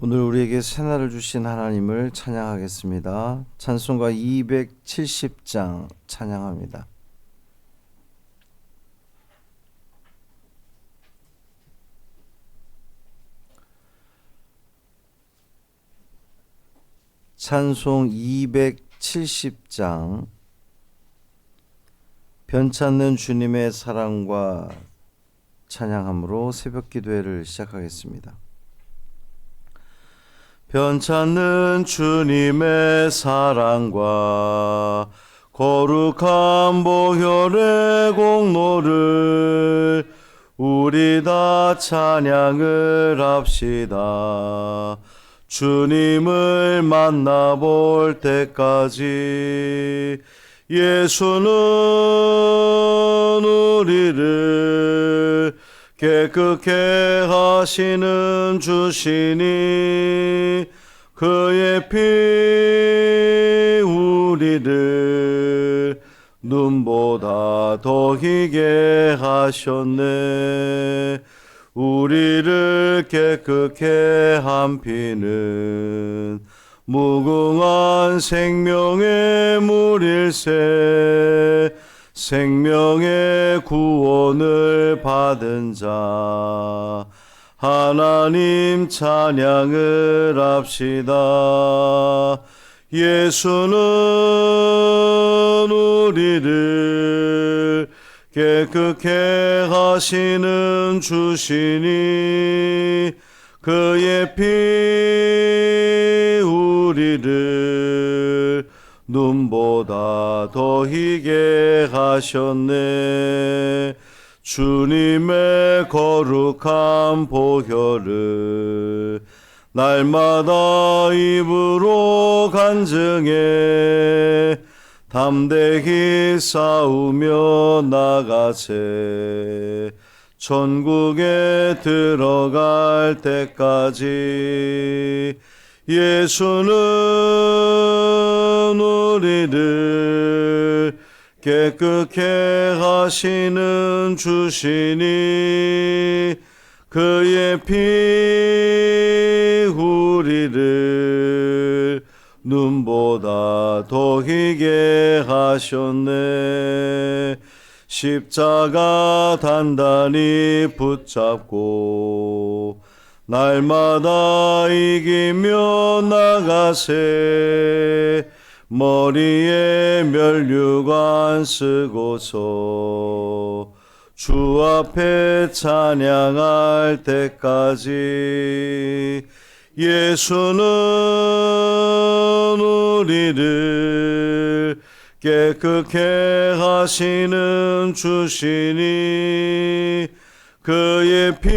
오늘 우리에게 새날을 주신 하나님을 찬양하겠습니다. 찬송가 270장 찬양합니다. 찬송 270장 변찮는 주님의 사랑과 찬양함으로 새벽 기도회를 시작하겠습니다. 변찮는 주님의 사랑과 거룩한 보혈의 공로를 우리 다 찬양을 합시다. 주님을 만나볼 때까지 예수는 우리를 깨끗게 하시는 주시니 그의 피 우리를 눈보다 더 희게 하셨네. 우리를 깨끗게 한 피는 무궁한 생명의 물일세. 생명의 구원을 받은 자 하나님 찬양을 합시다. 예수는 우리를 깨끗게 하시는 주시니 그의 피 우리를 눈보다 더 희게 하셨네. 주님의 거룩한 보혈을 날마다 입으로 간증해 담대히 싸우며 나가세. 천국에 들어갈 때까지 예수는 우리를 깨끗게 하시는 주시니 그의 피 우리를 눈보다 더 희게 하셨네. 십자가 단단히 붙잡고 날마다 이기며 나가세. 머리에 면류관 쓰고서 주 앞에 찬양할 때까지 예수는 우리를 깨끗게 하시는 주시니 그의 피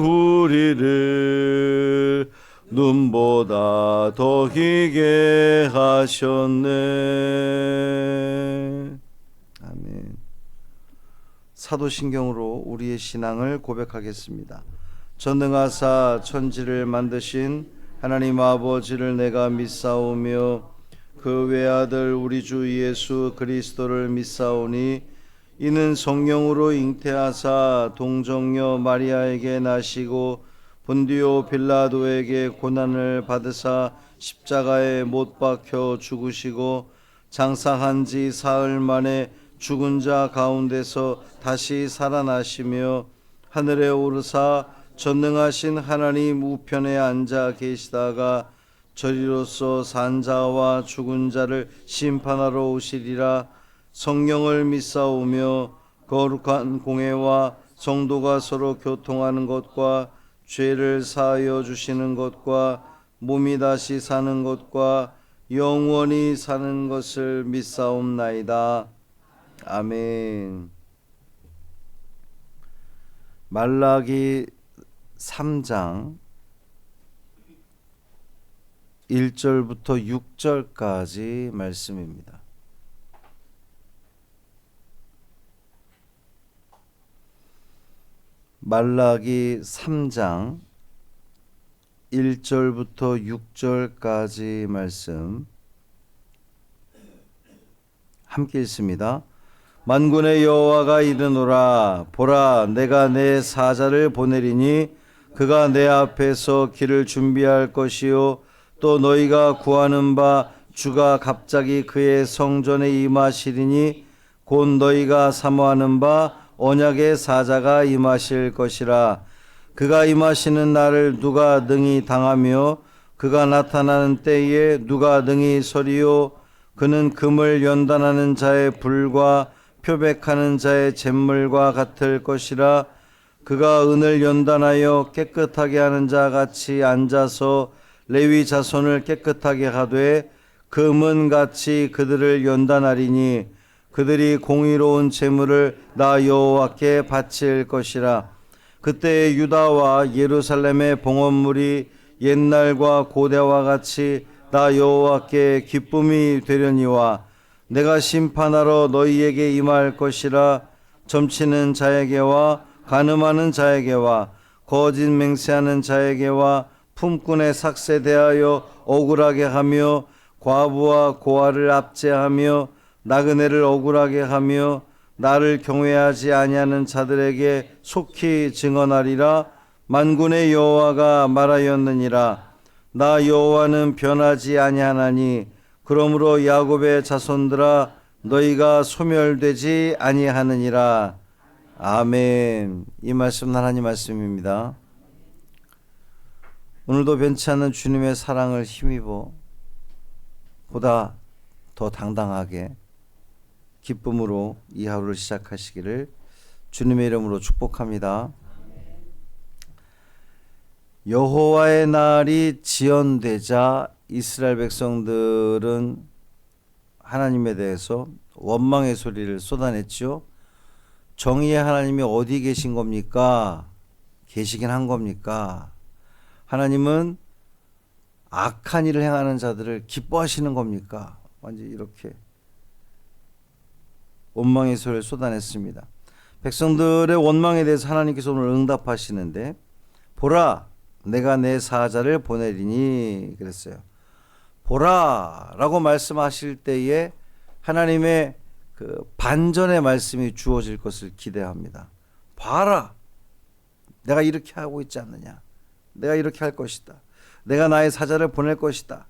우리를 눈보다 더 희게 하셨네. 아멘. 사도신경으로 우리의 신앙을 고백하겠습니다. 전능하사 천지를 만드신 하나님 아버지를 내가 믿사오며 그 외아들 우리 주 예수 그리스도를 믿사오니 이는 성령으로 잉태하사 동정녀 마리아에게 나시고 본디오 빌라도에게 고난을 받으사 십자가에 못 박혀 죽으시고 장사한 지 사흘 만에 죽은 자 가운데서 다시 살아나시며 하늘에 오르사 전능하신 하나님 우편에 앉아 계시다가 저리로서 산 자와 죽은 자를 심판하러 오시리라. 성령을 믿사오며 거룩한 공회와 성도가 서로 교통하는 것과 죄를 사하여 주시는 것과 몸이 다시 사는 것과 영원히 사는 것을 믿사옵나이다. 아멘. 말라기 3장 1절부터 6절까지 말씀입니다. 말라기 3장 1절부터 6절까지 말씀 함께 읽습니다. 만군의 여호와가 이르노라. 보라, 내가 내 사자를 보내리니 그가 내 앞에서 길을 준비할 것이요 또 너희가 구하는 바 주가 갑자기 그의 성전에 임하시리니 곧 너희가 사모하는 바 언약의 사자가 임하실 것이라. 그가 임하시는 날을 누가 능히 당하며 그가 나타나는 때에 누가 능히 서리요. 그는 금을 연단하는 자의 불과 표백하는 자의 잿물과 같을 것이라. 그가 은을 연단하여 깨끗하게 하는 자 같이 앉아서 레위 자손을 깨끗하게 하되 금은같이 그들을 연단하리니 그들이 공의로운 제물을 나 여호와께 바칠 것이라. 그때 유다와 예루살렘의 봉헌물이 옛날과 고대와 같이 나 여호와께 기쁨이 되려니와 내가 심판하러 너희에게 임할 것이라. 점치는 자에게와 간음하는 자에게와 거짓 맹세하는 자에게와 품꾼의 삭세 대하여 억울하게 하며 과부와 고아를 압제하며 나그네를 억울하게 하며 나를 경외하지 아니하는 자들에게 속히 증언하리라. 만군의 여호와가 말하였느니라. 나 여호와는 변하지 아니하나니 그러므로 야곱의 자손들아 너희가 소멸되지 아니하느니라. 아멘. 이 말씀은 하나님 말씀입니다. 오늘도 변치 않는 주님의 사랑을 힘입어 보다 더 당당하게 기쁨으로 이 하루를 시작하시기를 주님의 이름으로 축복합니다. 여호와의 날이 지연되자 이스라엘 백성들은 하나님에 대해서 원망의 소리를 쏟아냈죠. 정의의 하나님이 어디 계신 겁니까? 계시긴 한 겁니까? 하나님은 악한 일을 행하는 자들을 기뻐하시는 겁니까? 완전히 이렇게 원망의 소리를 쏟아냈습니다. 백성들의 원망에 대해서 하나님께서 오늘 응답하시는데 보라 내가 내 사자를 보내리니 그랬어요. 보라 라고 말씀하실 때에 하나님의 그 반전의 말씀이 주어질 것을 기대합니다. 봐라 내가 이렇게 하고 있지 않느냐. 내가 이렇게 할 것이다. 내가 나의 사자를 보낼 것이다.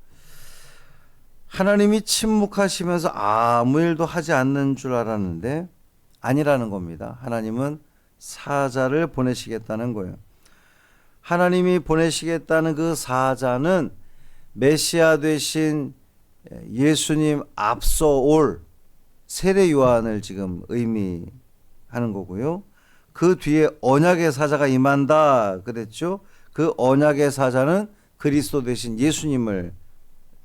하나님이 침묵하시면서 아무 일도 하지 않는 줄 알았는데 아니라는 겁니다. 하나님은 사자를 보내시겠다는 거예요. 하나님이 보내시겠다는 그 사자는 메시아 되신 예수님 앞서 올 세례 요한을 지금 의미하는 거고요. 그 뒤에 언약의 사자가 임한다 그랬죠. 그 언약의 사자는 그리스도 되신 예수님을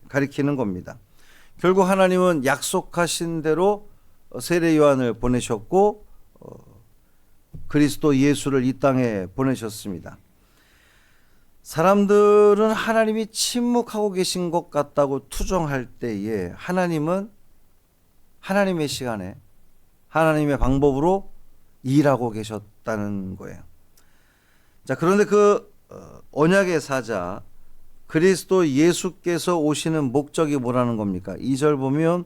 가리키는 겁니다. 결국 하나님은 약속하신 대로 세례 요한을 보내셨고 그리스도 예수를 이 땅에 보내셨습니다. 사람들은 하나님이 침묵하고 계신 것 같다고 투정할 때에 하나님은 하나님의 시간에 하나님의 방법으로 일하고 계셨다는 거예요. 자, 그런데 그 언약의 사자 그리스도 예수께서 오시는 목적이 뭐라는 겁니까? 2절 보면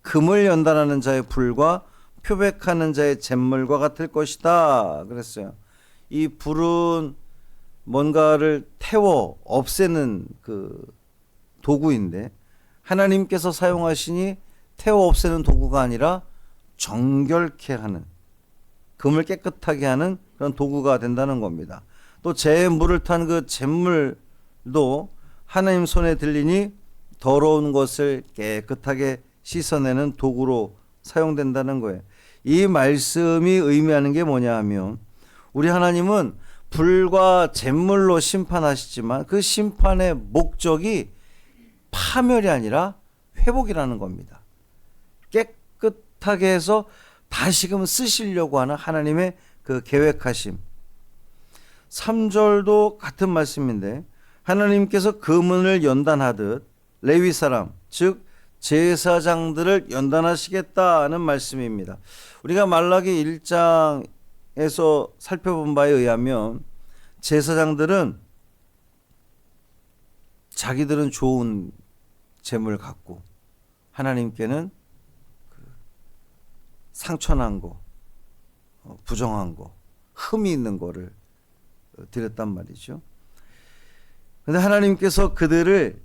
금을 연단하는 자의 불과 표백하는 자의 잿물과 같을 것이다 그랬어요. 이 불은 뭔가를 태워 없애는 그 도구인데 하나님께서 사용하시니 태워 없애는 도구가 아니라 정결케 하는 금을 깨끗하게 하는 그런 도구가 된다는 겁니다. 또 잿물을 탄 그 잿물도 하나님 손에 들리니 더러운 것을 깨끗하게 씻어내는 도구로 사용된다는 거예요. 이 말씀이 의미하는 게 뭐냐 하면 우리 하나님은 불과 잿물로 심판하시지만 그 심판의 목적이 파멸이 아니라 회복이라는 겁니다. 깨끗하게 해서 다시금 쓰시려고 하는 하나님의 그 계획하심. 3절도 같은 말씀인데 하나님께서 금은을 연단하듯 레위 사람 즉 제사장들을 연단하시겠다는 말씀입니다. 우리가 말라기 1장에서 살펴본 바에 의하면 제사장들은 자기들은 좋은 재물 갖고 하나님께는 상처난 거, 부정한 거, 흠이 있는 거를 드렸단 말이죠. 그런데 하나님께서 그들을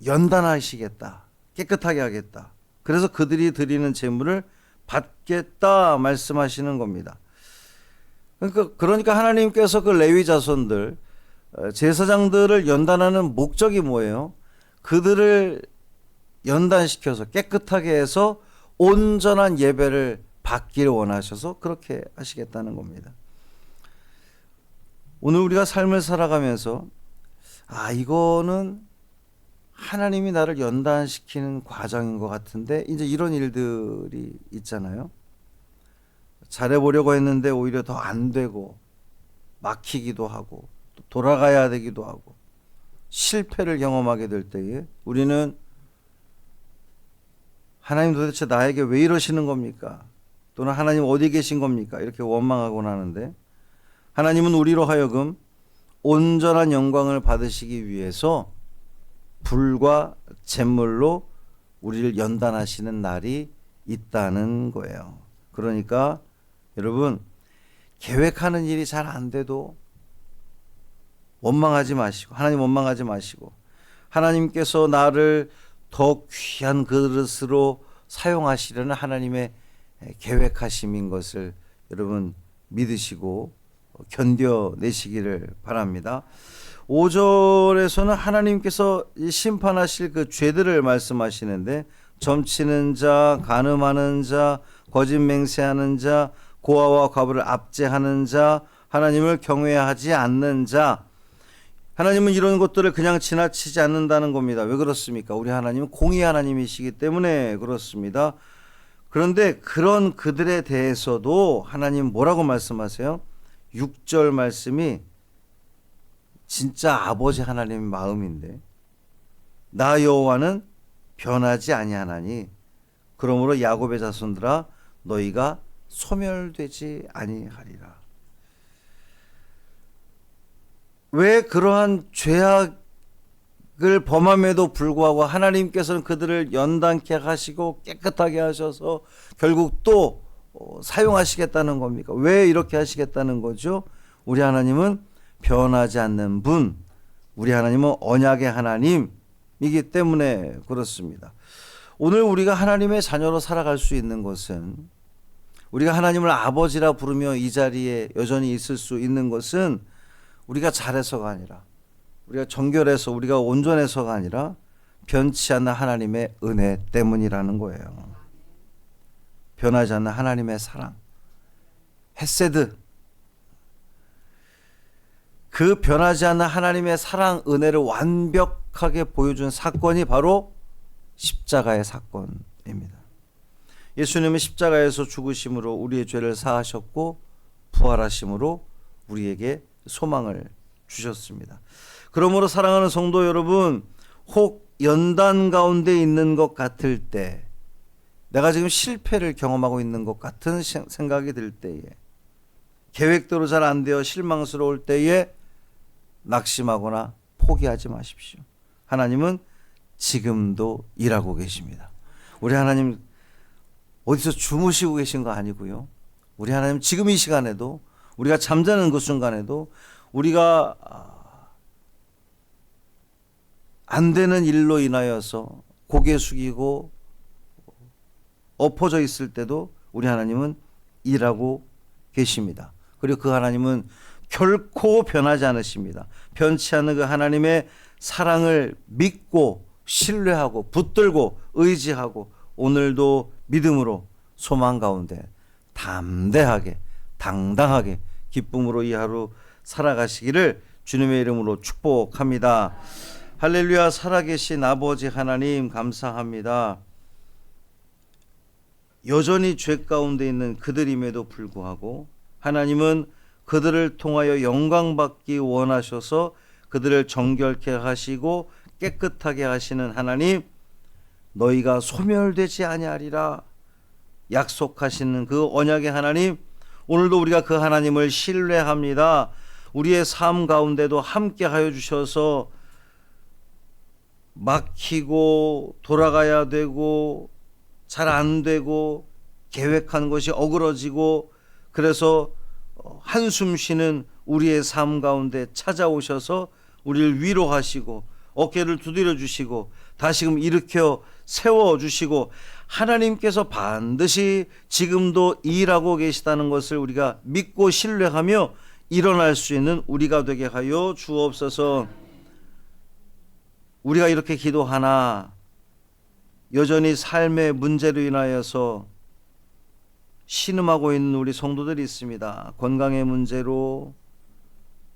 연단하시겠다, 깨끗하게 하겠다, 그래서 그들이 드리는 제물을 받겠다 말씀하시는 겁니다. 그러니까 하나님께서 그 레위 자손들, 제사장들을 연단하는 목적이 뭐예요? 그들을 연단시켜서 깨끗하게 해서 온전한 예배를 받기를 원하셔서 그렇게 하시겠다는 겁니다. 오늘 우리가 삶을 살아가면서 이거는 하나님이 나를 연단시키는 과정인 것 같은데, 이제 이런 일들이 있잖아요. 잘해보려고 했는데 오히려 더 안 되고 막히기도 하고 또 돌아가야 되기도 하고 실패를 경험하게 될 때에 우리는 하나님 도대체 나에게 왜 이러시는 겁니까? 또는 하나님 어디 계신 겁니까? 이렇게 원망하곤 하는데, 하나님은 우리로 하여금 온전한 영광을 받으시기 위해서 불과 잿물로 우리를 연단하시는 날이 있다는 거예요. 그러니까 여러분, 계획하는 일이 잘 안 돼도 원망하지 마시고, 하나님 원망하지 마시고, 하나님께서 나를 더 귀한 그릇으로 사용하시려는 하나님의 계획하심인 것을 여러분 믿으시고 견뎌내시기를 바랍니다. 5절에서는 하나님께서 심판하실 그 죄들을 말씀하시는데, 점치는 자, 간음하는 자, 거짓 맹세하는 자, 고아와 과부를 압제하는 자, 하나님을 경외하지 않는 자, 하나님은 이런 것들을 그냥 지나치지 않는다는 겁니다. 왜 그렇습니까? 우리 하나님은 공의 하나님이시기 때문에 그렇습니다. 그런데 그런 그들에 대해서도 하나님 뭐라고 말씀하세요? 6절 말씀이 진짜 아버지 하나님의 마음인데, 나 여호와는 변하지 아니하나니 그러므로 야곱의 자손들아 너희가 소멸되지 아니하리라. 왜 그러한 죄악을 범함에도 불구하고 하나님께서는 그들을 연단케 하시고 깨끗하게 하셔서 결국 또 사용하시겠다는 겁니까? 왜 이렇게 하시겠다는 거죠? 우리 하나님은 변하지 않는 분, 우리 하나님은 언약의 하나님이기 때문에 그렇습니다. 오늘 우리가 하나님의 자녀로 살아갈 수 있는 것은, 우리가 하나님을 아버지라 부르며 이 자리에 여전히 있을 수 있는 것은 우리가 잘해서가 아니라, 우리가 정결해서, 우리가 온전해서가 아니라 변치 않는 하나님의 은혜 때문이라는 거예요. 변하지 않는 하나님의 사랑, 헤세드, 그 변하지 않는 하나님의 사랑, 은혜를 완벽하게 보여준 사건이 바로 십자가의 사건입니다. 예수님은 십자가에서 죽으심으로 우리의 죄를 사하셨고 부활하심으로 우리에게 소망을 주셨습니다. 그러므로 사랑하는 성도 여러분, 혹 연단 가운데 있는 것 같을 때, 내가 지금 실패를 경험하고 있는 것 같은 생각이 들 때에, 계획대로 잘 안 되어 실망스러울 때에 낙심하거나 포기하지 마십시오. 하나님은 지금도 일하고 계십니다. 우리 하나님 어디서 주무시고 계신 거 아니고요. 우리 하나님 지금 이 시간에도, 우리가 잠자는 그 순간에도, 우리가 안 되는 일로 인하여서 고개 숙이고 엎어져 있을 때도 우리 하나님은 일하고 계십니다. 그리고 그 하나님은 결코 변하지 않으십니다. 변치 않는 그 하나님의 사랑을 믿고 신뢰하고 붙들고 의지하고 오늘도 믿음으로 소망 가운데 담대하게 당당하게 기쁨으로 이 하루 살아가시기를 주님의 이름으로 축복합니다. 할렐루야. 살아계신 아버지 하나님 감사합니다. 여전히 죄 가운데 있는 그들임에도 불구하고 하나님은 그들을 통하여 영광받기 원하셔서 그들을 정결케 하시고 깨끗하게 하시는 하나님, 너희가 소멸되지 아니하리라 약속하시는 그 언약의 하나님, 오늘도 우리가 그 하나님을 신뢰합니다. 우리의 삶 가운데도 함께 하여 주셔서 막히고 돌아가야 되고 잘 안 되고 계획한 것이 어그러지고 그래서 한숨 쉬는 우리의 삶 가운데 찾아오셔서 우리를 위로하시고 어깨를 두드려 주시고 다시금 일으켜 세워주시고 하나님께서 반드시 지금도 일하고 계시다는 것을 우리가 믿고 신뢰하며 일어날 수 있는 우리가 되게 하여 주옵소서. 우리가 이렇게 기도하나 여전히 삶의 문제로 인하여서 신음하고 있는 우리 성도들이 있습니다. 건강의 문제로,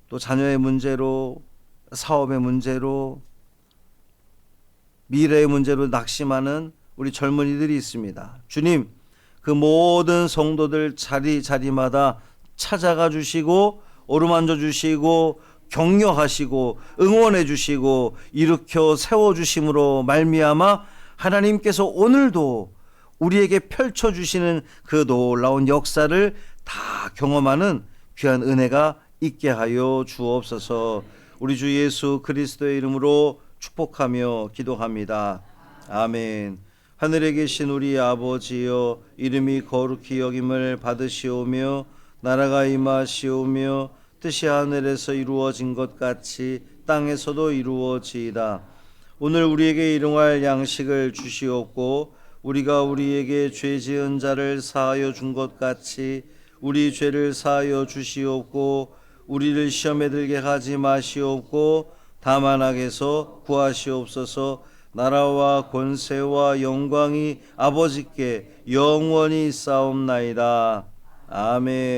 또 자녀의 문제로, 사업의 문제로, 미래의 문제로 낙심하는 우리 젊은이들이 있습니다. 주님, 그 모든 성도들 자리마다 찾아가 주시고 어루만져 주시고 격려하시고 응원해 주시고 일으켜 세워 주심으로 말미암아 하나님께서 오늘도 우리에게 펼쳐 주시는 그 놀라운 역사를 다 경험하는 귀한 은혜가 있게 하여 주옵소서. 우리 주 예수 그리스도의 이름으로 축복하며 기도합니다. 아멘. 하늘에 계신 우리 아버지여, 이름이 거룩히 여김을 받으시오며 나라가 임하시오며 뜻이 하늘에서 이루어진 것 같이 땅에서도 이루어지이다. 오늘 우리에게 일용할 양식을 주시옵고 우리가 우리에게 죄 지은 자를 사하여 준 것 같이 우리 죄를 사하여 주시옵고 우리를 시험에 들게 하지 마시옵고 다만 악에서 구하시옵소서. 나라와 권세와 영광이 아버지께 영원히 있사옵나이다. 아멘.